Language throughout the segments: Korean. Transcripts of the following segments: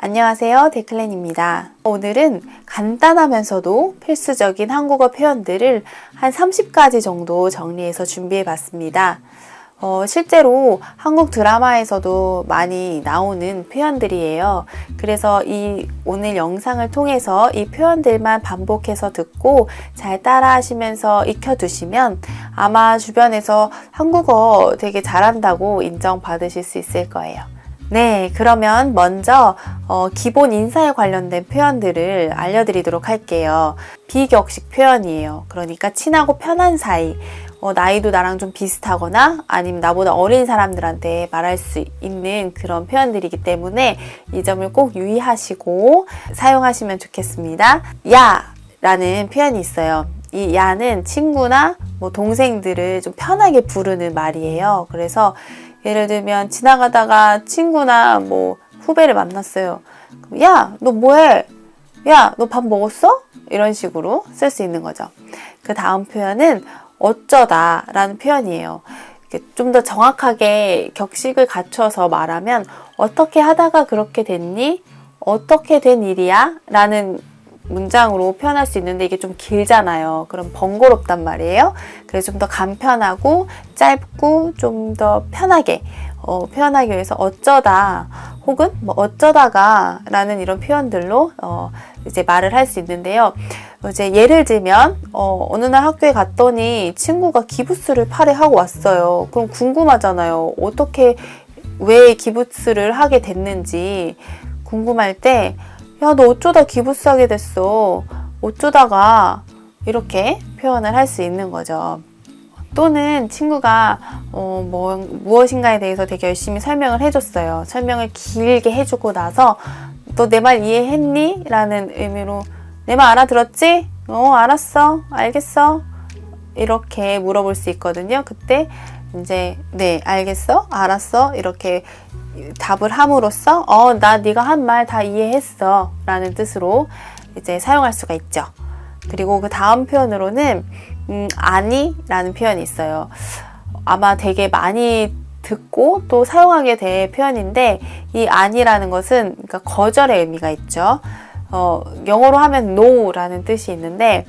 안녕하세요, 데클렌입니다. 오늘은 간단하면서도 필수적인 한국어 표현들을 한 30가지 정도 정리해서 준비해 봤습니다. 실제로 한국 드라마에서도 많이 나오는 표현들이에요. 그래서 오늘 영상을 통해서 이 표현들만 반복해서 듣고 잘 따라 하시면서 익혀두시면 아마 주변에서 한국어 되게 잘한다고 인정받으실 수 있을 거예요. 네, 그러면 먼저 기본 인사에 관련된 표현들을 알려드리도록 할게요. 비격식 표현이에요. 그러니까 친하고 편한 사이, 나이도 나랑 좀 비슷하거나 아니면 나보다 어린 사람들한테 말할 수 있는 그런 표현들이기 때문에 이 점을 꼭 유의하시고 사용하시면 좋겠습니다. 야! 라는 표현이 있어요. 이 야는 친구나 동생들을 좀 편하게 부르는 말이에요. 그래서 예를 들면 지나가다가 친구나 후배를 만났어요. 야, 너 뭐해? 야, 너 밥 먹었어? 이런 식으로 쓸 수 있는 거죠. 그 다음 표현은 어쩌다 라는 표현이에요. 좀 더 정확하게 격식을 갖춰서 말하면 어떻게 하다가 그렇게 됐니? 어떻게 된 일이야? 라는 문장으로 표현할 수 있는데 이게 좀 길잖아요. 그럼 번거롭단 말이에요. 그래서 좀 더 간편하고 짧고 좀 더 편하게 표현하기 위해서 어쩌다 혹은 어쩌다가 라는 이런 표현들로 이제 말을 할 수 있는데요. 이제 예를 들면 어느 날 학교에 갔더니 친구가 기부스를 팔에 하고 왔어요. 그럼 궁금하잖아요. 왜 기부스를 하게 됐는지 궁금할 때 야, 너 어쩌다 기부스 하게 됐어? 어쩌다가 이렇게 표현을 할 수 있는 거죠. 또는 친구가 무엇인가에 대해서 되게 열심히 설명을 해줬어요. 설명을 길게 해주고 나서 너 내 말 이해했니? 라는 의미로 내 말 알아들었지? 알았어. 알겠어. 이렇게 물어볼 수 있거든요. 그때 이제 네, 알겠어? 알았어? 이렇게 답을 함으로써 나 네가 한 말 다 이해했어 라는 뜻으로 이제 사용할 수가 있죠. 그리고 그 다음 표현으로는 아니 라는 표현이 있어요. 아마 되게 많이 듣고 또 사용하게 될 표현인데 이 아니라는 것은 그러니까 거절의 의미가 있죠. 영어로 하면 no 라는 뜻이 있는데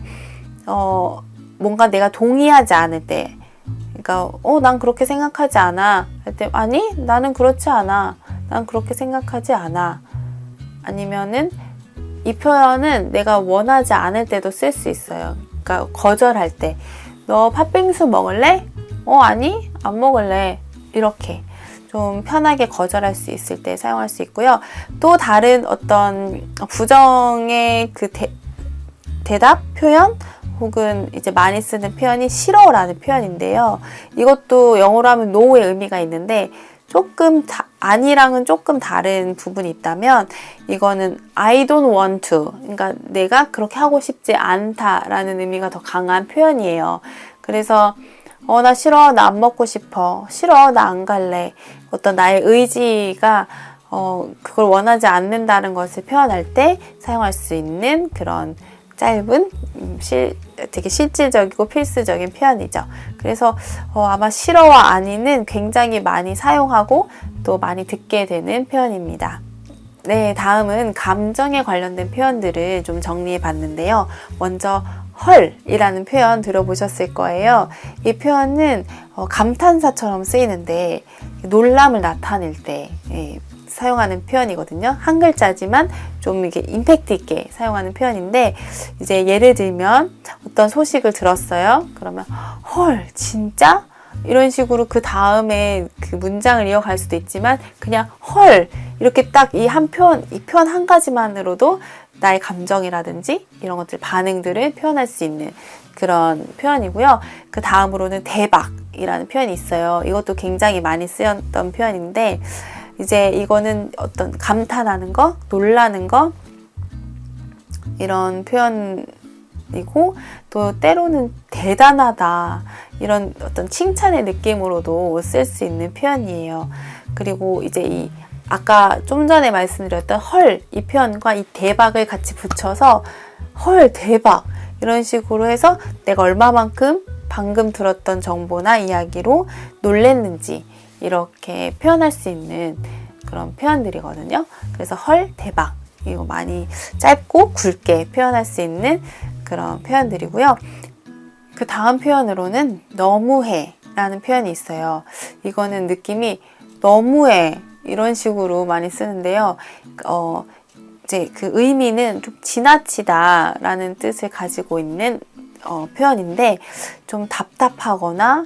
뭔가 내가 동의하지 않을 때 그러니까 난 그렇게 생각하지 않아 할 때 아니 나는 그렇지 않아 난 그렇게 생각하지 않아 아니면은 이 표현은 내가 원하지 않을 때도 쓸 수 있어요. 그러니까 거절할 때 너 팥빙수 먹을래? 아니 안 먹을래 이렇게 좀 편하게 거절할 수 있을 때 사용할 수 있고요. 또 다른 어떤 부정의 그 대답 표현 혹은 이제 많이 쓰는 표현이 싫어라는 표현인데요. 이것도 영어로 하면 no의 의미가 있는데 아니랑은 조금 다른 부분이 있다면 이거는 I don't want to 그러니까 내가 그렇게 하고 싶지 않다라는 의미가 더 강한 표현이에요. 그래서 나 싫어, 나 안 먹고 싶어, 싫어, 나 안 갈래. 어떤 나의 의지가 그걸 원하지 않는다는 것을 표현할 때 사용할 수 있는 그런 짧은 되게 실질적이고 필수적인 표현이죠. 그래서 아마 싫어와 아니는 굉장히 많이 사용하고 또 많이 듣게 되는 표현입니다. 네, 다음은 감정에 관련된 표현들을 좀 정리해 봤는데요. 먼저 헐이라는 표현 들어보셨을 거예요. 이 표현은 감탄사처럼 쓰이는데 놀람을 나타낼 때 사용하는 표현이거든요. 한 글자지만 좀 이게 임팩트 있게 사용하는 표현인데 이제 예를 들면 어떤 소식을 들었어요. 그러면 헐 진짜? 이런 식으로 그 다음에 그 문장을 이어갈 수도 있지만 그냥 헐 이렇게 딱 이 표현 한 가지만으로도 나의 감정이라든지 이런 것들 반응들을 표현할 수 있는 그런 표현이고요. 그 다음으로는 대박이라는 표현이 있어요. 이것도 굉장히 많이 쓰였던 표현인데 이제 이거는 어떤 감탄하는 거, 놀라는 거 이런 표현이고 또 때로는 대단하다 이런 어떤 칭찬의 느낌으로도 쓸 수 있는 표현이에요. 그리고 이제 아까 좀 전에 말씀드렸던 헐 이 표현과 이 대박을 같이 붙여서 헐 대박 이런 식으로 해서 내가 얼마만큼 방금 들었던 정보나 이야기로 놀랬는지 이렇게 표현할 수 있는 그런 표현들이거든요. 그래서 헐, 대박. 이거 많이 짧고 굵게 표현할 수 있는 그런 표현들이고요. 그 다음 표현으로는 너무해 라는 표현이 있어요. 이거는 느낌이 너무해 이런 식으로 많이 쓰는데요. 이제 그 의미는 좀 지나치다 라는 뜻을 가지고 있는 표현인데, 좀 답답하거나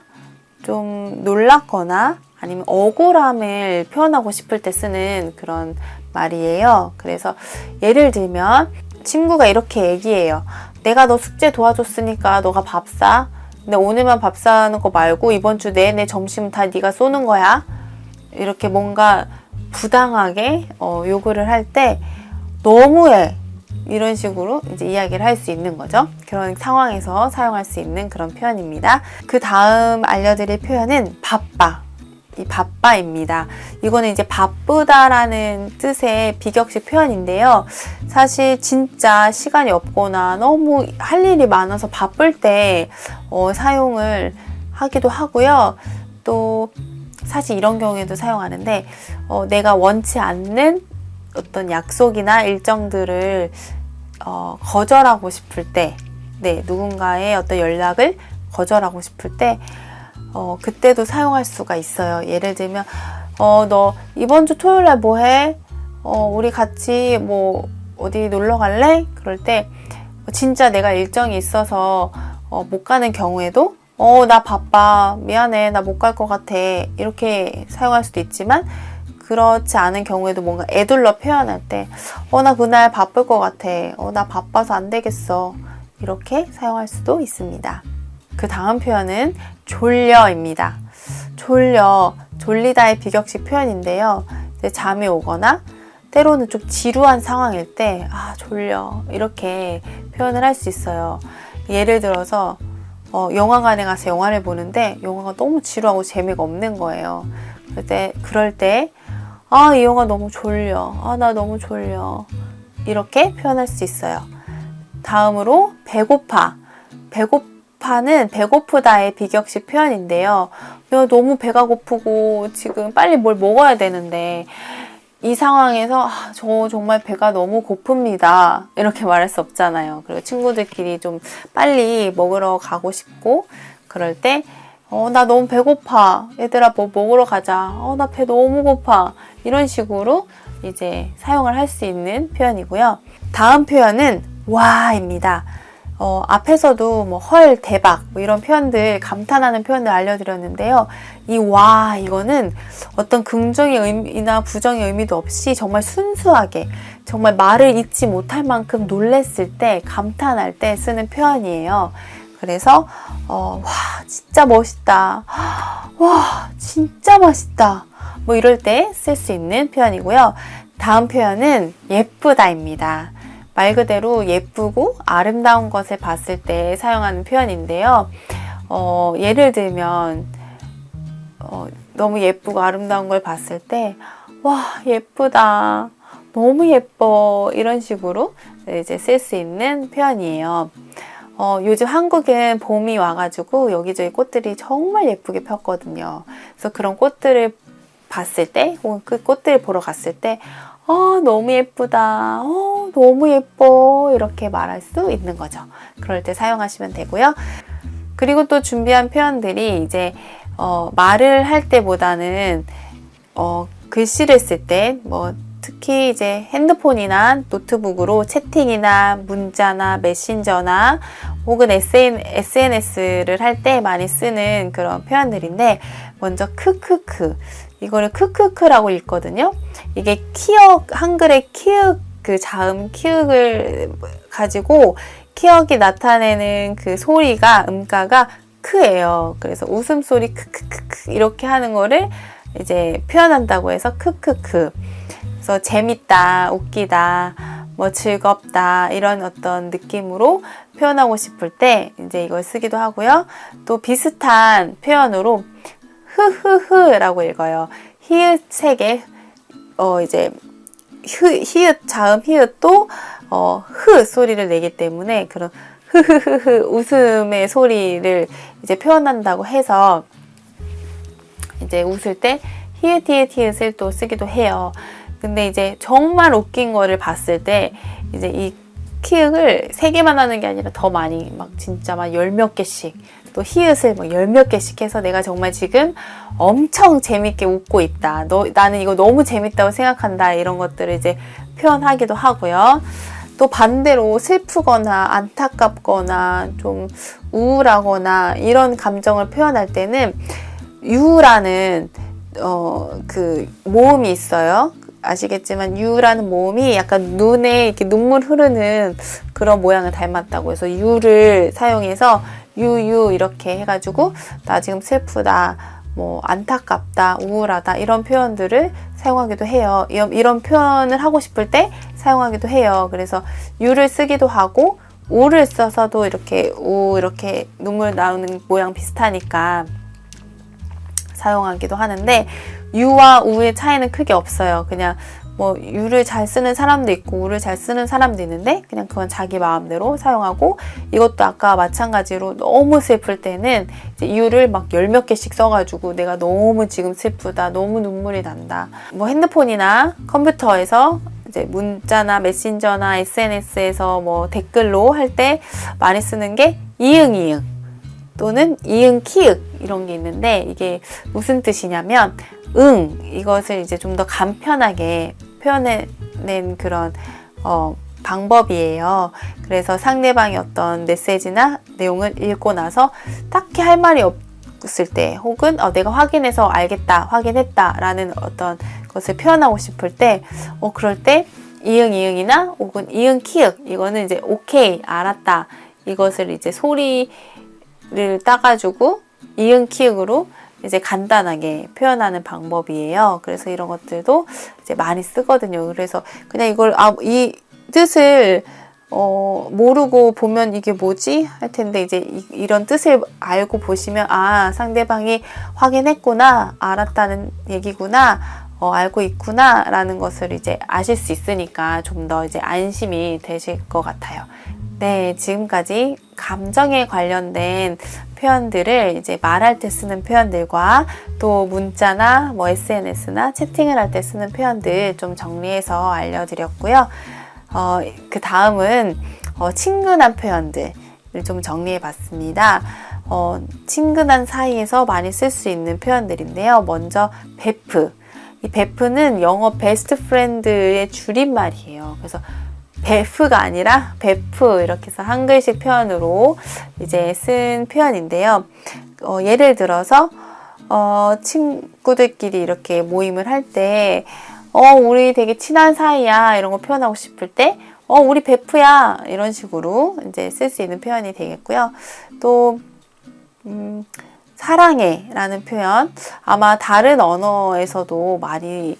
좀 놀랍거나 아니면 억울함을 표현하고 싶을 때 쓰는 그런 말이에요. 그래서 예를 들면 친구가 이렇게 얘기해요. 내가 너 숙제 도와줬으니까 너가 밥 사. 근데 오늘만 밥 사는 거 말고 이번 주 내내 점심 다 네가 쏘는 거야. 이렇게 뭔가 부당하게 요구를 할 때 너무해 이런 식으로 이제 이야기를 할 수 있는 거죠. 그런 상황에서 사용할 수 있는 그런 표현입니다. 그 다음 알려드릴 표현은 바빠. 이 바빠입니다. 이거는 이제 바쁘다라는 뜻의 비격식 표현인데요. 사실 진짜 시간이 없거나 너무 할 일이 많아서 바쁠 때 사용을 하기도 하고요. 또 사실 이런 경우에도 사용하는데 내가 원치 않는 어떤 약속이나 일정들을 거절하고 싶을 때, 네, 누군가의 어떤 연락을 거절하고 싶을 때 그때도 사용할 수가 있어요. 예를 들면 너 이번 주 토요일 날 뭐 해? 우리 같이 뭐 어디 놀러 갈래? 그럴 때 진짜 내가 일정이 있어서 못 가는 경우에도 나 바빠. 미안해. 나 못 갈 것 같아. 이렇게 사용할 수도 있지만, 그렇지 않은 경우에도 뭔가 애둘러 표현할 때 나 그날 바쁠 것 같아. 나 바빠서 안 되겠어. 이렇게 사용할 수도 있습니다. 그 다음 표현은 졸려입니다. 졸리다의 비격식 표현인데요. 이제 잠이 오거나 때로는 좀 지루한 상황일 때 졸려 이렇게 표현을 할 수 있어요. 예를 들어서 영화관에 가서 영화를 보는데 영화가 너무 지루하고 재미가 없는 거예요. 그럴 때 이 영화 너무 졸려. 나 너무 졸려. 이렇게 표현할 수 있어요. 다음으로 배고파. 배고파는 배고프다의 비격식 표현인데요. 내가 너무 배가 고프고 지금 빨리 뭘 먹어야 되는데 이 상황에서 저 정말 배가 너무 고픕니다. 이렇게 말할 수 없잖아요. 그리고 친구들끼리 좀 빨리 먹으러 가고 싶고 그럴 때 나 너무 배고파. 얘들아 뭐 먹으러 가자. 나 배 너무 고파. 이런 식으로 이제 사용을 할 수 있는 표현이고요. 다음 표현은 와입니다. 앞에서도 뭐 헐, 대박 뭐 이런 표현들, 감탄하는 표현들 알려드렸는데요. 이 와, 이거는 어떤 긍정의 의미나 부정의 의미도 없이 정말 순수하게 정말 말을 잇지 못할 만큼 놀랬을 때, 감탄할 때 쓰는 표현이에요. 그래서 와, 진짜 멋있다. 와, 진짜 맛있다. 뭐 이럴 때 쓸 수 있는 표현이고요. 다음 표현은 예쁘다입니다. 말 그대로 예쁘고 아름다운 것을 봤을 때 사용하는 표현인데요. 예를 들면 너무 예쁘고 아름다운 걸 봤을 때 와, 예쁘다. 너무 예뻐. 이런 식으로 이제 쓸 수 있는 표현이에요. 요즘 한국엔 봄이 와가지고 여기저기 꽃들이 정말 예쁘게 폈거든요. 그래서 그런 꽃들을 봤을 때, 혹은 그 꽃들을 보러 갔을 때 너무 예쁘다. 너무 예뻐. 이렇게 말할 수 있는 거죠. 그럴 때 사용하시면 되고요. 그리고 또 준비한 표현들이 이제 말을 할 때보다는 글씨를 쓸 때 특히 이제 핸드폰이나 노트북으로 채팅이나 문자나 메신저나 혹은 SNS를 할 때 많이 쓰는 그런 표현들인데, 먼저 크크크. 이거를 크크크라고 읽거든요. 이게 한글의 키읔, 그 자음 키읔을 가지고 키읔이 나타내는 그 소리가, 음가가 크예요. 그래서 웃음소리 크크크크 이렇게 하는 거를 이제 표현한다고 해서 크크크. 그래서 재밌다, 웃기다, 뭐 즐겁다 이런 어떤 느낌으로 표현하고 싶을 때 이제 이걸 쓰기도 하고요. 또 비슷한 표현으로 흐흐흐라고 읽어요. 히읗 세 개, 이제 히읗, 자음 히읗도 흐 소리를 내기 때문에 그런 흐흐흐흐 웃음의 소리를 이제 표현한다고 해서 이제 웃을 때 히읗을 또 쓰기도 해요. 근데 이제 정말 웃긴 거를 봤을 때 이제 이 키읔을 3개만 하는 게 아니라 더 많이 막 진짜 막 10몇 개씩 또 히읗을 막 10몇 개씩 해서 내가 정말 지금 엄청 재밌게 웃고 있다. 나는 이거 너무 재밌다고 생각한다. 이런 것들을 이제 표현하기도 하고요. 또 반대로 슬프거나 안타깝거나 좀 우울하거나 이런 감정을 표현할 때는 유라는 그 모음이 있어요. 아시겠지만 유라는 모음이 약간 눈에 이렇게 눈물 흐르는 그런 모양을 닮았다고 해서 유를 사용해서 유유 이렇게 해가지고 나 지금 슬프다, 뭐 안타깝다, 우울하다 이런 표현들을 사용하기도 해요. 이런 표현을 하고 싶을 때 사용하기도 해요. 그래서 유를 쓰기도 하고 우를 써서도 이렇게 이렇게 눈물 나오는 모양 비슷하니까 사용하기도 하는데 유와 우의 차이는 크게 없어요. 그냥 뭐 유를 잘 쓰는 사람도 있고 우를 잘 쓰는 사람도 있는데 그냥 그건 자기 마음대로 사용하고 이것도 아까 마찬가지로 너무 슬플 때는 이제 유를 막 10몇 개씩 써가지고 내가 너무 지금 슬프다, 너무 눈물이 난다. 뭐 핸드폰이나 컴퓨터에서 이제 문자나 메신저나 SNS에서 뭐 댓글로 할 때 많이 쓰는 게 이응 또는 이응 키읔 이런 게 있는데 이게 무슨 뜻이냐면 이것을 이제 좀 더 간편하게 표현해낸 그런 방법이에요. 그래서 상대방이 어떤 메시지나 내용을 읽고 나서 딱히 할 말이 없을 때 혹은 내가 확인해서 알겠다, 확인했다 라는 어떤 것을 표현하고 싶을 때 그럴 때 이응이나 혹은 이응 키읔 이거는 이제 오케이, 알았다 이것을 이제 소리를 따가지고 이응 키읔으로 이제 간단하게 표현하는 방법이에요. 그래서 이런 것들도 이제 많이 쓰거든요. 그래서 그냥 이걸 이 뜻을 모르고 보면 이게 뭐지? 할 텐데 이제 이런 뜻을 알고 보시면 상대방이 확인했구나, 알았다는 얘기구나, 알고 있구나 라는 것을 이제 아실 수 있으니까 좀 더 이제 안심이 되실 것 같아요. 네, 지금까지 감정에 관련된 표현들을 이제 말할 때 쓰는 표현들과 또 문자나 뭐 SNS나 채팅을 할 때 쓰는 표현들 좀 정리해서 알려드렸고요. 그 다음은 친근한 표현들을 좀 정리해 봤습니다. 친근한 사이에서 많이 쓸 수 있는 표현들인데요. 먼저 베프. 이 베프는 영어 베스트 프렌드의 줄임말이에요. 그래서 베프가 아니라 베프 이렇게 해서 한글식 표현으로 이제 쓴 표현인데요. 예를 들어서 친구들끼리 이렇게 모임을 할 때 우리 되게 친한 사이야 이런 거 표현하고 싶을 때 우리 베프야 이런 식으로 이제 쓸 수 있는 표현이 되겠고요. 또 사랑해 라는 표현 아마 다른 언어에서도 많이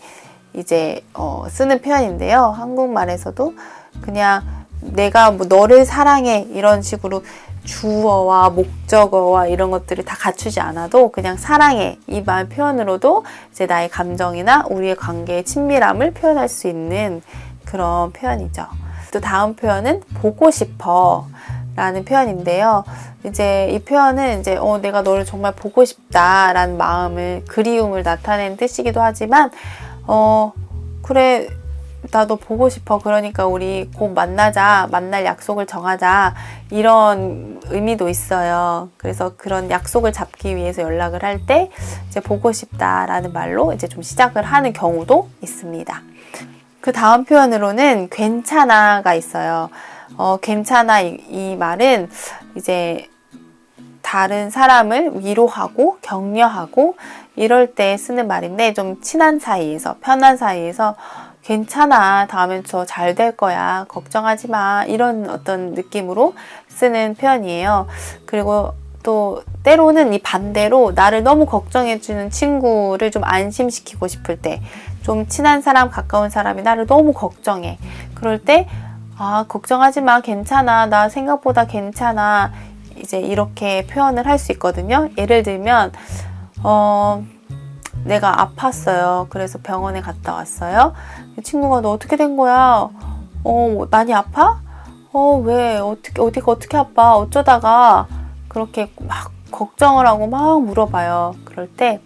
이제 쓰는 표현인데요. 한국말에서도 그냥 내가 뭐 너를 사랑해 이런 식으로 주어와 목적어와 이런 것들을 다 갖추지 않아도 그냥 사랑해 이 말 표현으로도 이제 나의 감정이나 우리의 관계의 친밀함을 표현할 수 있는 그런 표현이죠. 또 다음 표현은 보고 싶어 라는 표현인데요. 이제 이 표현은 이제 내가 너를 정말 보고 싶다라는 마음을 그리움을 나타내는 뜻이기도 하지만 그래 나 너 보고 싶어 그러니까 우리 곧 만나자 만날 약속을 정하자 이런 의미도 있어요. 그래서 그런 약속을 잡기 위해서 연락을 할 때 이제 보고 싶다라는 말로 이제 좀 시작을 하는 경우도 있습니다. 그 다음 표현으로는 괜찮아가 있어요. 괜찮아 이 말은 이제 다른 사람을 위로하고 격려하고 이럴 때 쓰는 말인데 좀 친한 사이에서 편한 사이에서 괜찮아 다음엔 더 잘 될 거야 걱정하지 마 이런 어떤 느낌으로 쓰는 표현이에요. 그리고 또 때로는 이 반대로 나를 너무 걱정해주는 친구를 좀 안심시키고 싶을 때 좀 친한 사람 가까운 사람이 나를 너무 걱정해 그럴 때 걱정하지 마 괜찮아 나 생각보다 괜찮아 이제 이렇게 표현을 할 수 있거든요. 예를 들면 내가 아팠어요. 그래서 병원에 갔다 왔어요. 친구가 너 어떻게 된 거야? 많이 아파? 왜? 어떻게 아파? 어쩌다가 그렇게 막 걱정을 하고 막 물어봐요. 그럴 때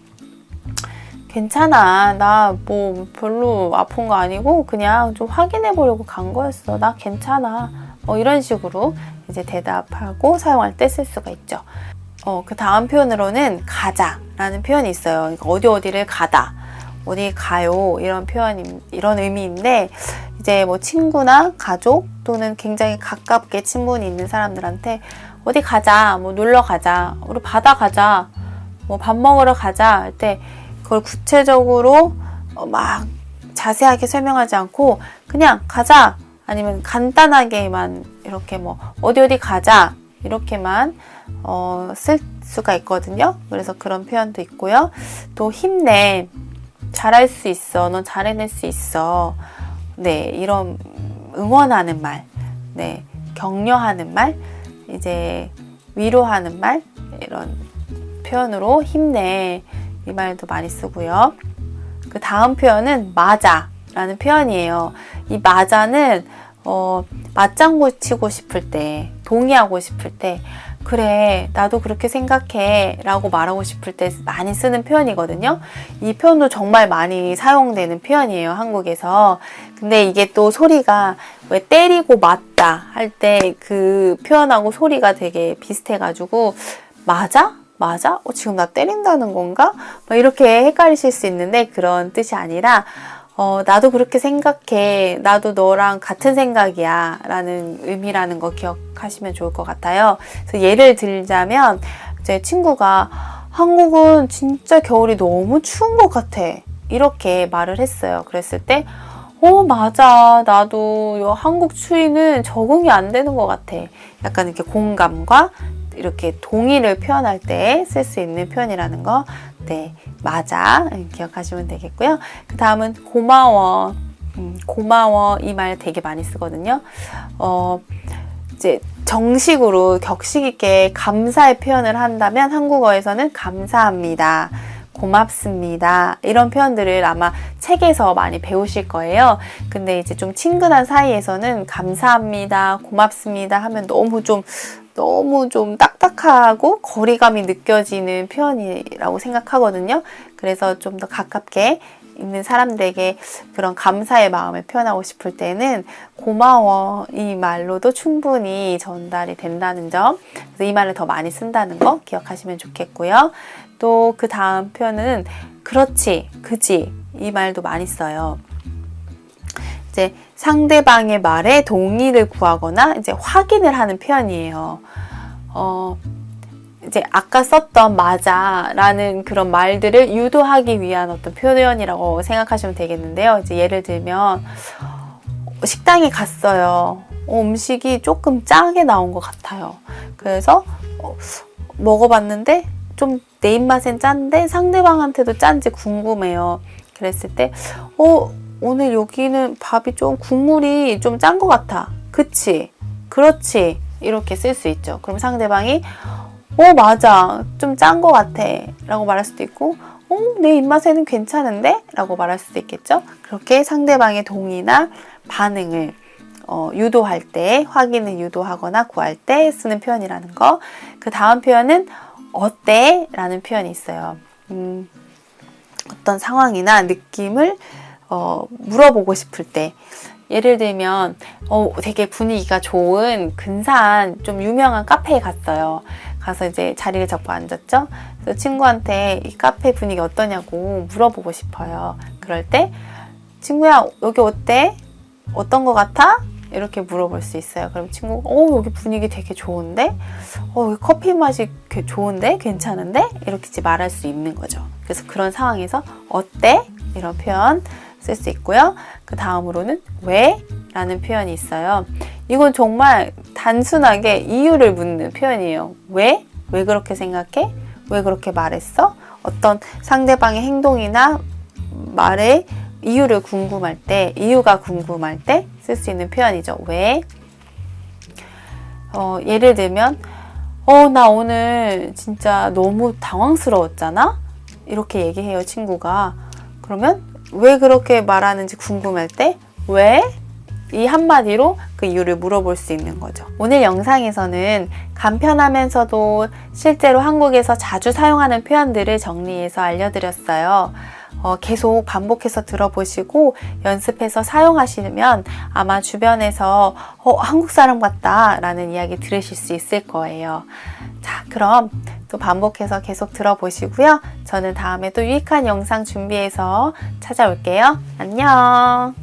괜찮아. 나 뭐 별로 아픈 거 아니고 그냥 좀 확인해 보려고 간 거였어. 나 괜찮아. 이런 식으로 이제 대답하고 사용할 때 쓸 수가 있죠. 그 다음 표현으로는 가자라는 표현이 있어요. 그러니까 어디를 가다, 어디 가요 이런 이런 의미인데 이제 뭐 친구나 가족 또는 굉장히 가깝게 친분이 있는 사람들한테 어디 가자, 뭐 놀러 가자, 우리 바다 가자, 뭐 밥 먹으러 가자 할 때 그걸 구체적으로 막 자세하게 설명하지 않고 그냥 가자 아니면 간단하게만 이렇게 뭐 어디 가자 이렇게만 쓸 수가 있거든요. 그래서 그런 표현도 있고요. 또 힘내, 잘할 수 있어, 넌 잘해낼 수 있어. 네, 이런 응원하는 말, 네, 격려하는 말, 이제 위로하는 말 이런 표현으로 힘내 이 말도 많이 쓰고요. 그 다음 표현은 맞아라는 표현이에요. 이 맞아는 맞장구 치고 싶을 때, 동의하고 싶을 때, 그래, 나도 그렇게 생각해 라고 말하고 싶을 때 많이 쓰는 표현이거든요. 이 표현도 정말 많이 사용되는 표현이에요, 한국에서. 근데 이게 또 소리가 왜 때리고 맞다 할 때 그 표현하고 소리가 되게 비슷해가지고 맞아? 맞아? 지금 나 때린다는 건가? 막 이렇게 헷갈리실 수 있는데 그런 뜻이 아니라 나도 그렇게 생각해. 나도 너랑 같은 생각이야. 라는 의미라는 거 기억하시면 좋을 것 같아요. 그래서 예를 들자면, 제 친구가 한국은 진짜 겨울이 너무 추운 것 같아. 이렇게 말을 했어요. 그랬을 때, 맞아. 나도 한국 추위는 적응이 안 되는 것 같아. 약간 이렇게 공감과 이렇게 동의를 표현할 때 쓸 수 있는 표현이라는 거, 네, 맞아 기억하시면 되겠고요. 그 다음은 고마워. 고마워 이 말 되게 많이 쓰거든요. 이제 정식으로 격식 있게 감사의 표현을 한다면 한국어에서는 감사합니다, 고맙습니다 이런 표현들을 아마 책에서 많이 배우실 거예요. 근데 이제 좀 친근한 사이에서는 감사합니다, 고맙습니다 하면 너무 좀 딱딱하고 거리감이 느껴지는 표현이라고 생각하거든요. 그래서 좀 더 가깝게 있는 사람들에게 그런 감사의 마음을 표현하고 싶을 때는 고마워 이 말로도 충분히 전달이 된다는 점, 그래서 이 말을 더 많이 쓴다는 거 기억하시면 좋겠고요. 또 그 다음 표현은 그렇지, 그지 이 말도 많이 써요. 이제 상대방의 말에 동의를 구하거나 이제 확인을 하는 표현이에요. 이제 아까 썼던 맞아라는 그런 말들을 유도하기 위한 어떤 표현이라고 생각하시면 되겠는데요. 이제 예를 들면 식당에 갔어요. 음식이 조금 짜게 나온 것 같아요. 그래서 먹어봤는데 좀 내 입맛엔 짠데 상대방한테도 짠지 궁금해요. 그랬을 때 오늘 여기는 밥이 좀 국물이 좀 짠 것 같아. 그치? 그렇지? 이렇게 쓸 수 있죠. 그럼 상대방이 맞아. 좀 짠 것 같아. 라고 말할 수도 있고 내 입맛에는 괜찮은데? 라고 말할 수도 있겠죠. 그렇게 상대방의 동의나 반응을 유도할 때, 확인을 유도하거나 구할 때 쓰는 표현이라는 거. 그 다음 표현은 어때? 라는 표현이 있어요. 어떤 상황이나 느낌을 물어보고 싶을 때, 예를 들면 되게 분위기가 좋은 근사한 좀 유명한 카페에 갔어요. 가서 이제 자리를 잡고 앉았죠. 그래서 친구한테 이 카페 분위기 어떠냐고 물어보고 싶어요. 그럴 때 친구야 여기 어때? 어떤 거 같아? 이렇게 물어볼 수 있어요. 그럼 친구가 여기 분위기 되게 좋은데? 여기 커피 맛이 좋은데? 괜찮은데? 이렇게 이제 말할 수 있는 거죠. 그래서 그런 상황에서 어때? 이런 표현 쓸 수 있고요. 그 다음으로는 왜? 라는 표현이 있어요. 이건 정말 단순하게 이유를 묻는 표현이에요. 왜? 왜 그렇게 생각해? 왜 그렇게 말했어? 어떤 상대방의 행동이나 말의 이유를 궁금할 때, 이유가 궁금할 때 쓸 수 있는 표현이죠. 왜? 예를 들면 나 오늘 진짜 너무 당황스러웠잖아? 이렇게 얘기해요, 친구가. 그러면 왜 그렇게 말하는지 궁금할 때 왜? 이 한마디로 그 이유를 물어볼 수 있는 거죠. 오늘 영상에서는 간편하면서도 실제로 한국에서 자주 사용하는 표현들을 정리해서 알려드렸어요. 계속 반복해서 들어보시고 연습해서 사용하시면 아마 주변에서 한국 사람 같다 라는 이야기 들으실 수 있을 거예요. 자, 그럼 또 반복해서 계속 들어보시고요. 저는 다음에 또 유익한 영상 준비해서 찾아올게요. 안녕.